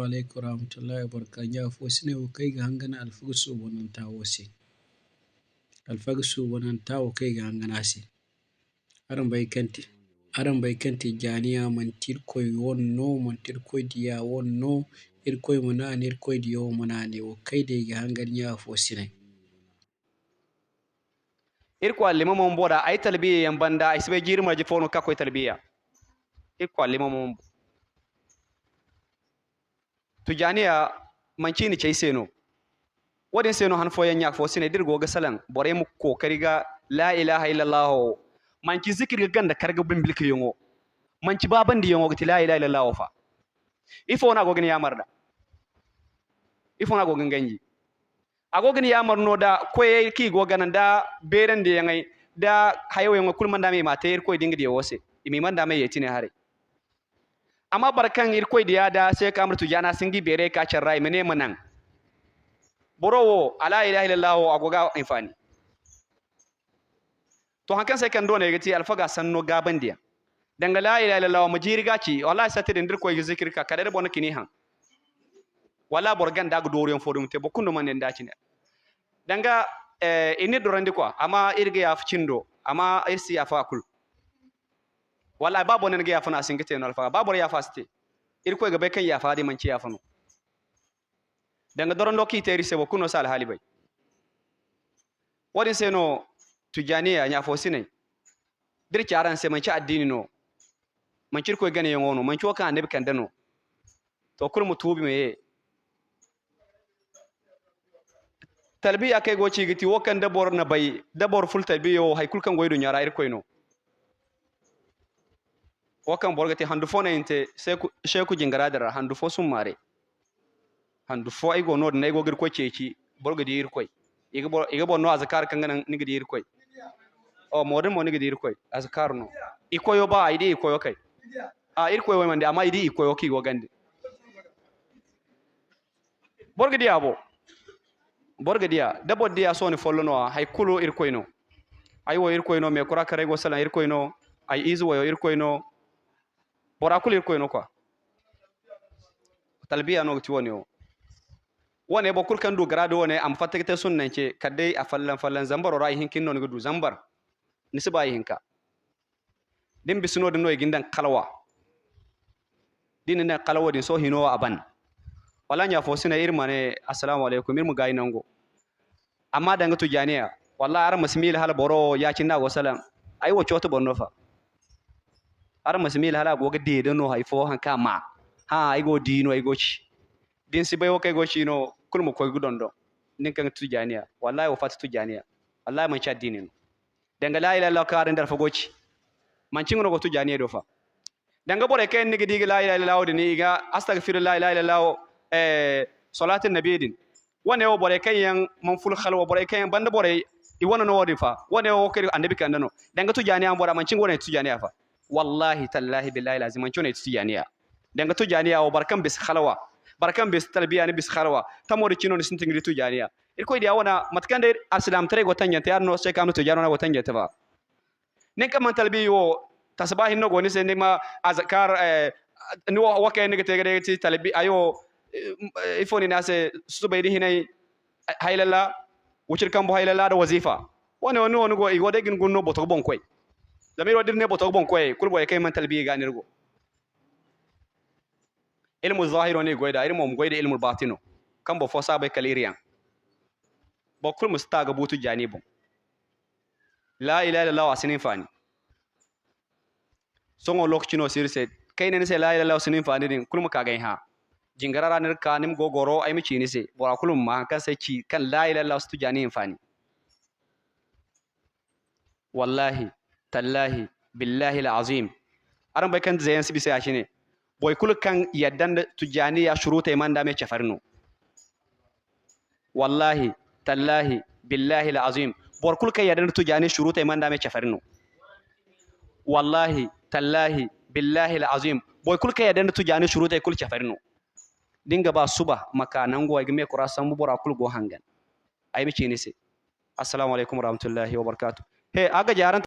Assalamu alaikum warahmatullahi wabarakatuh. Ya fo sine wo kai ga hangana alfagso wonan tawo se. Alfagso wonan tawo kai ga hangana se. Aran bai kanti janiya mantir koy wonno mantir koy diya wonno irkoy munane irkoy diyo munane wo kai da ga hangan ya fo sine. Irko allima mon boda ay talbiya yan banda ay sibe jirma ji fono kakoy talbiya. Irko allima mon tujaniya mancini cey seno wadin seno han fo yanya fo sine dirgo ga salan bore mu kokari ga la ilaha illallah manci zikir ganda karga bimbilka yongo manci baban di yongo gati la ilaha illallah fa ifo na gogin ya marda ifo na gogin ganji agogin ya marno da koye ki goganan da beren de yangai da hayo yongo kulman da me mate ko dinga de wose imi man da me yetine hare amma barkan irkoy diya da sai kamar tujana singi bere ka charrai mene manan borowo ala ilaha illallah agoga infani to hankan sai kan dole gati alfaga sanno gaban diya danga la ilaha illallah majiri gaci wallahi sati den dirkoy zikir ka kadare bon kini han wala borgan da gudoriyon fodum te bokundo man den daci ne danga ini dorandi quoi amma irge ya ficindo amma irsi ya fakul wallahi babu nan ga yafana singite no alfa babu ya faste irko ga be kan yafa di manci yafano danga doron doki teri sebo kuno sal halibai wadin seno tujaniya nya fosine dir charan se manci addini no manci ko gane yongono manci o kan annabi kan dano to kul mutubi me talbiya kai goci giti wokan dabor na bai dabor ful talbiyo hay kul kan goydo nyara irko no wakan borgati handu fo na inte sheku jingara dara handu fo sumare handu fo ay go nod nay go gir ko ceci borgadi irkoy iga bo no azkar kan ganan nigidi irkoy o modin mo nigidi irkoy azkar no ikoyo ba aydi ikoyo kai a irkoy way mande amma aydi ikoyo ki go gande borgadiya dabo dia so ni follono hay kulu irkoy no ay wo irkoy no me kura kare go sala irkoy no ay izu wo irkoy no bora kulir ko quoi talbiya no ti woni o woni bo kulkan du grado woni am fatakete sunnan ce kadai a fallan zambar rai hinkin no gudu zambar nisba hinka din bisino no gindan kalwa din na kalwa din so hino aban wala nya fo sina irmane assalamu alaikum irmu gainango amma danga tujaniya wallahi ar masmil hal boro ya cinna go salam ai wo choto bonno fa ar masmil hala go gade da no haifo hanka ma ha ai go dino ai go ci din si bayo kai go ci no kulmu koy gudondo nin kan tujaniya wallahi wa fatu tujaniya wallahi man cha dinin danga la ilaha illallah ka ran dar fa go ci man cin go tujaniya do fa danga bore kai ni gidi la ilaha illallah dini ga astaghfirullah la ilaha illallah salatin nabiyyin wane wo bore kai yan man ful khalwa bore kai yan banda bore i wana no wodi fa wane wo kai annabi kan no danga tujaniya bora man cin go ne tujaniya fa wallahi tallahi billahi lazim an chone tijaniya danga tujaniya o barkan bis khalwa barkan bis talbiya ni bis khalwa tamori chino ni sintingri tujaniya irko dia wana matkande aslam tare go tanyante arno se kanu tujano na go tanyante ba nen kam talbiyo tasbahin no go ni se ma azkar no wakay ni gete ti talbi ayo ifoni nase subaydi hinay haylala wucir kambo haylala da wazifa woni go igode gin gunno boto bon koy zamiro dirne boto bon koy kulbo e kay man talbiya ganirgo ilmu zahiro ne goyda ilmu goyda ilmu batino kambo fo sabe kaliriyan bo kul mustaga butu janibo la ilaha illallah asinin fani songo lokchino sirse kayne se la ilaha illallah asinin fani din kulmu kaga ha jingarara nir kanim gogoro ay mi chini se bora kulum ma kan se ci kan la ilaha illallah astu jani fani wallahi tallahi billahi alazim aran bai kan zayan sibi sai ashine boy kul kan yaddan tujani ya shuruta man da me chafarno wallahi tallahi billahi alazim bor kul kan yaddan tujani shuruta man da me chafarno wallahi tallahi billahi alazim boy kul kan yaddan tujani shuruta kul chafarno dinga ba suba maka nango ay me kurasan mu bora kul go hangan ay mi chini se assalamu alaikum warahmatullahi wabarakatuh he aga jaran